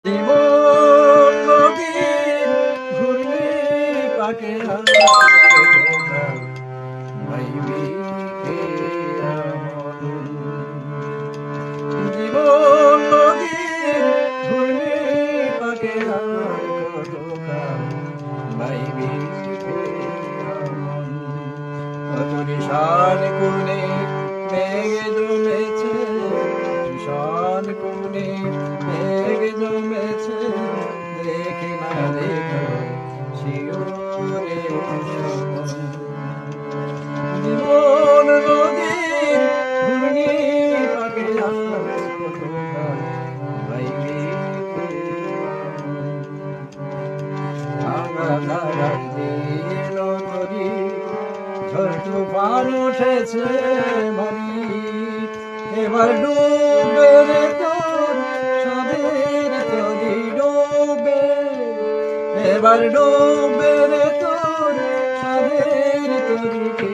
জীবন নদীর ঘূর্ণি পাকে মাইবি কে আমন। জীবন নদীর ঘূর্ণি পাকে মাইবি কে আমন। তুষার কোণে মেঘ জমেছে, তুষার কোণে মেঘ জমেছে, দেখে না দেখে শিওরে শোভন। জীবন নদীর ঘূর্ণি পাকে মাইবি কে ভাঙা ধারার দিল তরি, ঝড় তুফান উঠেছে ভারী, এবার ডুবে রে তোর সাধের তরি ডুবে, এবার ডুবে রে তোর সাধের তরি।